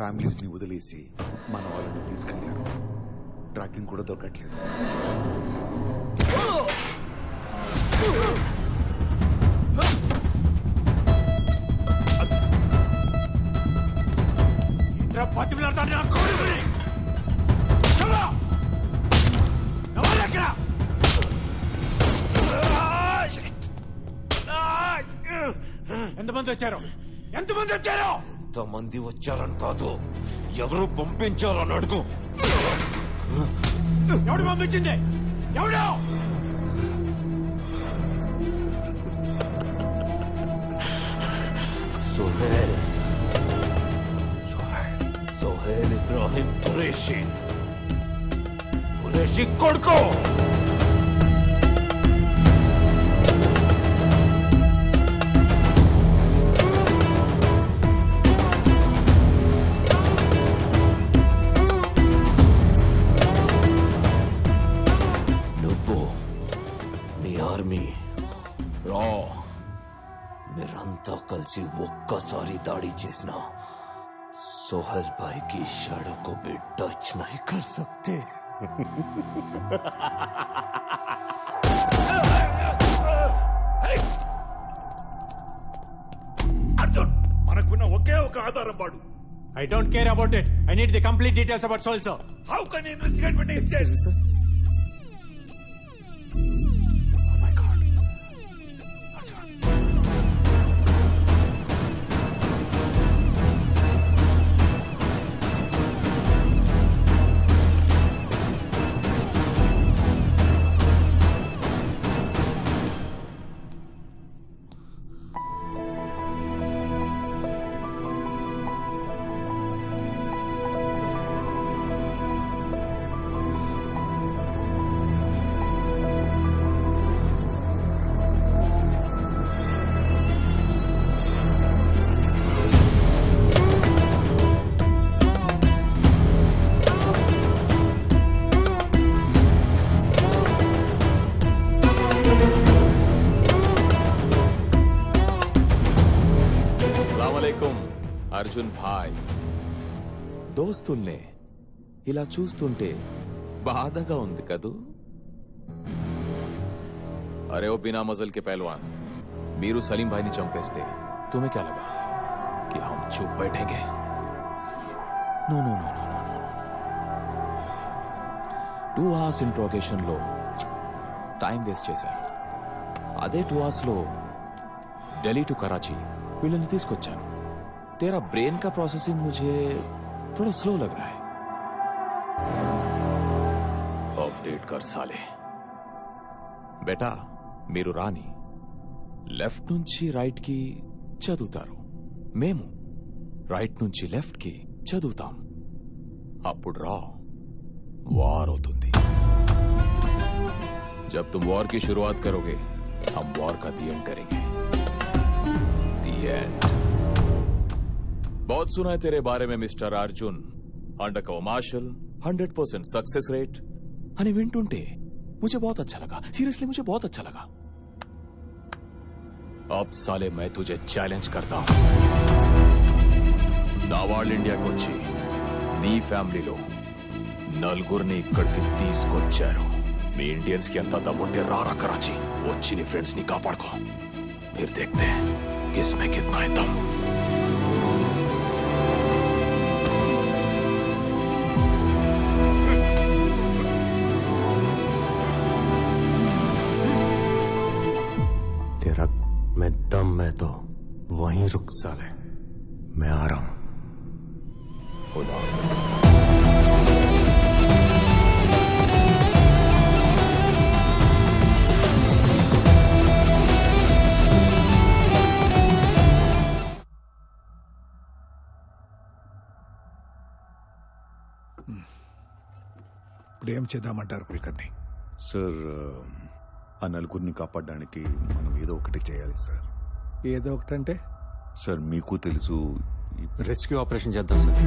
Families ని వదిలేసి మన వాళ్ళని తీసుకెళ్లారు. ట్రాకింగ్ కూడా దొరకట్లేదు. ఎంతమంది వచ్చారు? ఎంతమంది వచ్చారని కాదు, ఎవరు పంపించారని అడుగు. ఎవడు పంపించింది? ఎవడు? సుహేల్ సుహేల్ ఇబ్రాహిం ఖురేషీ కొడుకు. మీరంతా కలిసి ఒక్కసారి దాడి చేసిన सोहेल भाई की शैडो को भी टच नहीं कर सकते. అర్జున్, మనకున్న ఒకే ఒక ఆధారం వాడు. I don't care about it. I need the complete details about Soul, sir. How can you investigate what he said? Arjun భాయ్, దోస్తుల్నే ఇలా చూస్తుంటే బాధగా ఉంది కదూ. అరే ఓ బినా మజల్ కే పహల్వాన్, మీరు సలీం భాయ్ని చంపేస్తే तुम्हें क्या लगा कि हम चुप बैठेंगे? No no no no no 2 hours interrogation లో టైం వేస్ట్ చేశారు. అదే 2 hours లో ఢిల్లీ టు కరాచీ వీళ్ళని తీసుకొచ్చాను. तेरा ब्रेन का प्रोसेसिंग मुझे थोड़ा स्लो लग रहा है. अपडेट कर साले. बेटा మీరు రాని లెఫ్ట్ నుంచి రైట్ కి చదువుతారు, మేము రైట్ నుంచి లెఫ్ట్ కి చదువుతాం. అప్పుడు రా వార్ అవుతుంది. जब तुम वॉर की शुरुआत करोगे हम वॉर का दी एंड करेंगे. The end. बहुत सुना है तेरे बारे में mister Arjun. Undercover marshal, 100% success rate. అని వింటుంటే मुझे बहुत अच्छा लगा. सीरियसली मुझे बहुत अच्छा लगा. अब साले मैं तुझे चैलेंज करता हूं. నా వాళ్ళు ఇండియాకి వచ్చి నీ ఫ్యామిలీలో నలుగురిని ఇక్కడికి తీసుకొచ్చారు. మీ ఇండియన్స్ కి అంత దమ్ముంటే రారా కరాచీ, వచ్చి నీ ఫ్రెండ్స్ ని కాపాడుకో. फिर देखते हैं किसमें कितना है दम. तेरा मैं दम मैं तो वहीं रुक साले. मैं आ रहा हूं. खुदा हाफिज. ఇప్పుడు ఏం చేద్దామంటారు కుల్కర్ని? సార్, ఆ నలుగురిని కాపాడడానికి మనం ఏదో ఒకటి చేయాలి సార్. ఏదో ఒకటంటే? సార్ మీకు తెలుసు, రెస్క్యూ ఆపరేషన్ చేద్దాం సార్.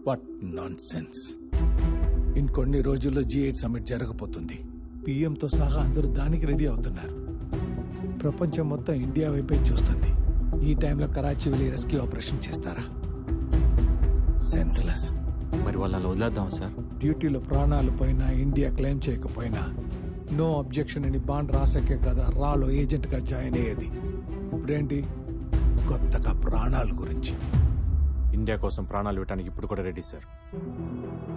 What non sense. ఇంకొన్ని రోజుల్లో G8 సమ్మిట్ జరగబోతుంది. పిఎంతో సహా అందరూ దానికి రెడీ అవుతున్నారు. ప్రపంచం మొత్తం ఇండియా వైపే చూస్తుంది. ఈ టైంలో కరాచీ వెళ్ళి రెస్క్యూ ఆపరేషన్ చేస్తారా? సెన్స్లెస్. మరి వాళ్ళని వదిలేద్దాం సార్. డ్యూటీలో ప్రాణాలు పోయినా ఇండియా క్లెయిమ్ చేయకపోయినా నో అబ్జెక్షన్ అని బాండ్ రాసాకే కదా రాలో ఏజెంట్గా జాయిన్ అయ్యేది. ఇప్పుడేంటి కొత్తగా ప్రాణాల గురించి. ఇండియా కోసం ప్రాణాలు ఇవ్వడానికి ఇప్పుడు కూడా రెడీ సార్.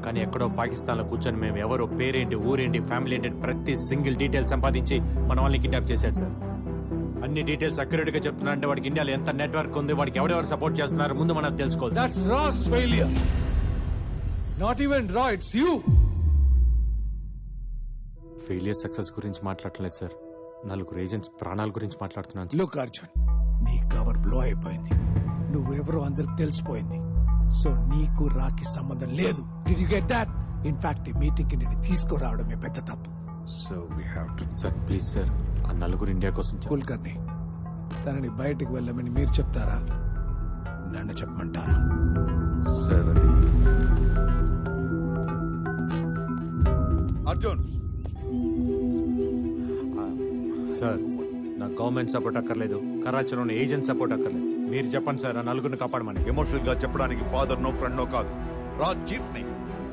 కానీ ఎక్కడో పాకిస్తాన్లో కూర్చొని మేము ఎవరో పేరేంటి, ఊరేంటి, ఫ్యామిలీ ఏంటి ప్రతి సింగిల్ డీటెయిల్ సంపాదించి మన వాళ్ళని కిడ్నాప్ చేశారు సార్. అన్ని డీటెయిల్స్ అక్యురేట్ గా చెప్తున్నా అంటే వాడికి ఇండియాలో ఎంత నెట్వర్క్ ఉంది, వాడికి ఎవరెవరు సపోర్ట్ చేస్తున్నారు ముందు మనం తెలుసుకోవాలి. That's RAW's failure. Not even రా, ఇట్స్ యూ. ఫెయిలియర్ సక్సెస్ గురించి మాట్లాడలేదు సార్, నలుగురు ఏజెంట్స్ ప్రాణాల గురించి మాట్లాడుతున్నాను సార్. లుక్ అర్జున్, నీ కవర్ బ్లో అయిపోయింది. నువ్వెవరో అందరికి తెలిసిపోయింది. సో నీకు రాకి సంబంధం లేదు. Did you get that? In fact ఈ మీటింగ్ కి నేను తీసుకురావడమే పెద్ద తప్పు. So we have to. Sir please sir, ఆ నలుగురు ఇండియా కోసం కుల్కర్ని తనని బయటికి వెళ్ళమని మీరు చెప్తారా, నన్ను చెప్పమంటారా? సార్ అది అర్జున్. సార్ నాకు గవర్నమెంట్ సపోర్ట్ అక్కర్లేదు, కరాచీలోని ఏజెంట్ సపోర్ట్ అక్కర్లేదు. మీరు చెప్పండి సార్, ఆ నలుగురిని కాపాడమని. ఎమోషనల్ గా చెప్పడానికి ఫాదర్ నో ఫ్రెండ్ నో కాదు, రాజ్ చీఫ్ ని.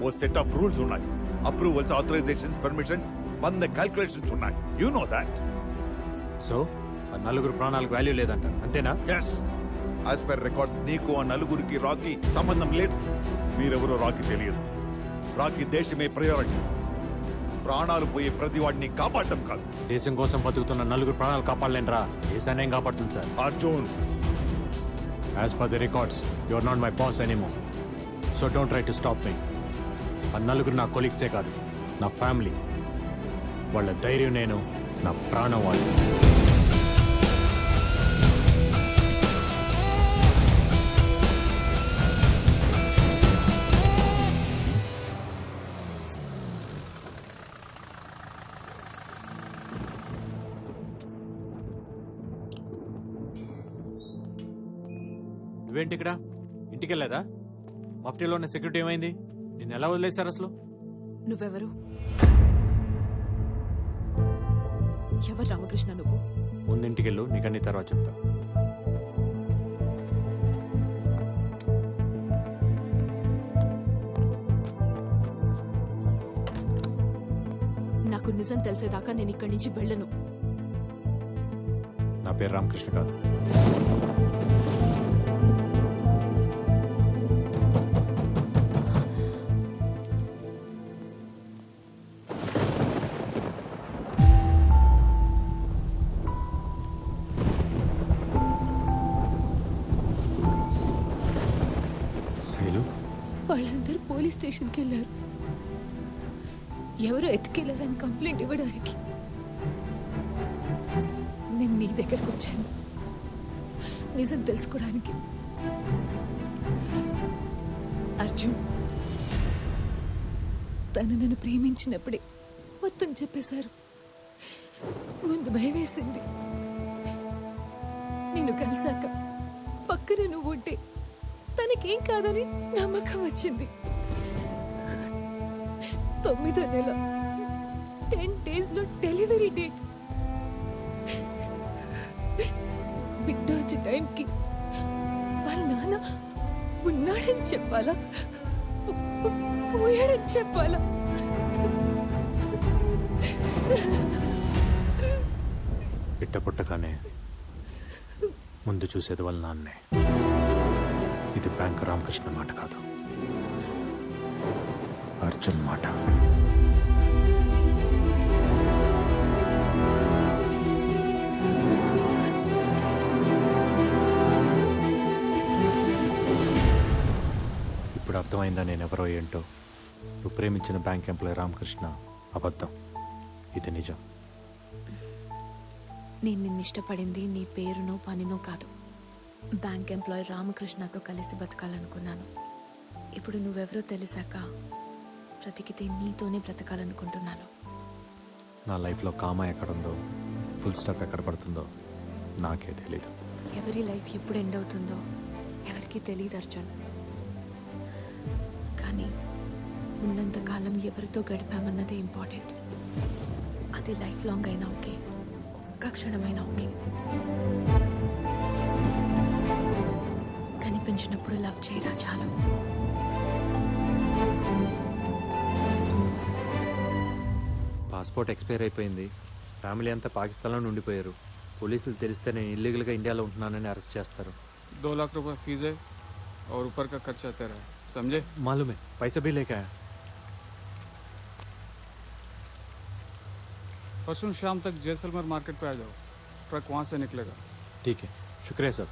ఓ సెట్ ఆఫ్ రూల్స్ ఉన్నాయి, అప్రూవల్స్, ఆథరైజేషన్స్, పర్మిషన్స్, 100 క్యాల్కులేషన్స్ ఉన్నాయి. You know that. సో ఆ నలుగురు ప్రాణాలకు వాల్యూ లేదంట, అంతేనా? ఎస్, యాజ్ పర్ రికార్డ్స్ నీకు ఆ నలుగురికి రాకీ సంబంధం లేదు. మీరెవరో రాకీ తెలియదు. రాకీ దేశమే ప్రయారిటీ. ప్రాణాలు పోయే ప్రతి వాడిని కాపాడటం కాదు. దేశం కోసం బతుకుతున్న నలుగురు ప్రాణాలు కాపాడలేంట్రా, దేశాన్ని ఏం కాపాడుతుంది sir? Arjun, as per the records you are not my boss anymore, so don't try to stop me. ఆ నలుగురు నా కొలీగ్సే కాదు, నా ఫ్యామిలీ. వాళ్ళ ధైర్యం నేను, నా ప్రాణం వాళ్ళు. నువ్వేంటి ఇక్కడ? ఇంటికి వెళ్ళలేదా? మఫ్టీలో ఉన్న సెక్యూరిటీ ఏమైంది? నిన్ను ఎలా వదిలేశారు అసలు? నువ్వెవరు? ఎవరు రామకృష్ణ నువ్వు? ముందు ఇంటికెళ్ళు, నీకన్నీ తర్వాత చెప్తా. నాకు నిజం తెలిసేదాకా నేను ఇక్కడి నుంచి వెళ్ళను. నా పేరు రామకృష్ణ కాదు. శైలు, వాళ్ళందరూ పోలీస్ స్టేషన్కి వెళ్ళారు. ఎవరో ఎత్తుకెళ్లారని కంప్లైంట్ ఇవ్వడానికి. నేను నీ దగ్గరకు వచ్చాను నిజం తెలుసుకోవడానికి. అర్జున్ తను నన్ను ప్రేమించినప్పుడే మొత్తం చెప్పేశారు. ముందు భయం వేసింది. నిన్ను కలిసాక పక్కన నువ్వు ఉంటే తనకేం కాదని నమ్మకం వచ్చింది. 9వ నెల 10 days లో డెలివరీ డేట్. బిడ్డ వచ్చే టైంకి వాళ్ళ నాన్న ఉన్నాడని చెప్పాలా, పోయాడని చెప్పాలా? పిట్ట పుట్టగానే ముందు చూసేది వాళ్ళ నాన్నే. ఇది బ్యాంక్ రామకృష్ణ మాట కాదు, అర్జున్ మాట. ఇప్పుడు అర్థమైందా నేనెవరో ఏంటో? నువ్వు ప్రేమించిన బ్యాంక్ ఎంప్లాయీ రామకృష్ణ అబద్ధం, ఇది నిజం. నేను నిన్ను ఇష్టపడింది నీ పేరునో పనినో కాదు, బ్యాంక్ ఎంప్లాయీ రామకృష్ణతో కలిసి బతకాలనుకున్నాను. ఇప్పుడు నువ్వెవరో తెలిసాక బ్రతికితే నీతోనే బ్రతకాలనుకుంటున్నాను. నా లైఫ్లో కామా ఎక్కడుందో, ఫుల్ స్టాప్ ఎక్కడ పడుతుందో నాకే తెలీదు. ఎవరి లైఫ్ ఎప్పుడు ఎండ్ అవుతుందో ఎవరికీ తెలియదు అర్జున్. కానీ ఉన్నంతకాలం ఎవరితో గడిపామన్నదే ఇంపార్టెంట్. అది లైఫ్ లాంగ్ అయినా ఓకే, ఒక్క క్షణమైనా ఓకే. కనిపించినప్పుడు లవ్ చేయరా చాలు. పాస్పోర్ట్ ఎక్స్పైర్ అయిపోయింది. ఫ్యామిలీ అంతా పాకిస్తాన్లో ఉండిపోయారు. పోలీసులు తెలిస్తే నేను ఇల్లీగల్గా ఇండియాలో ఉంటున్నానని అరెస్ట్ చేస్తారు. 2 लाख रुपए फीस है और ऊपर का खर्चा तेरा है, समझे? मालूम है, पैसा भी लेके आया. परसों शाम तक जैसलमेर मार्केट पे आ जाओ, ट्रक वहाँ से निकलेगा. ठीक है, शुक्रिया सर.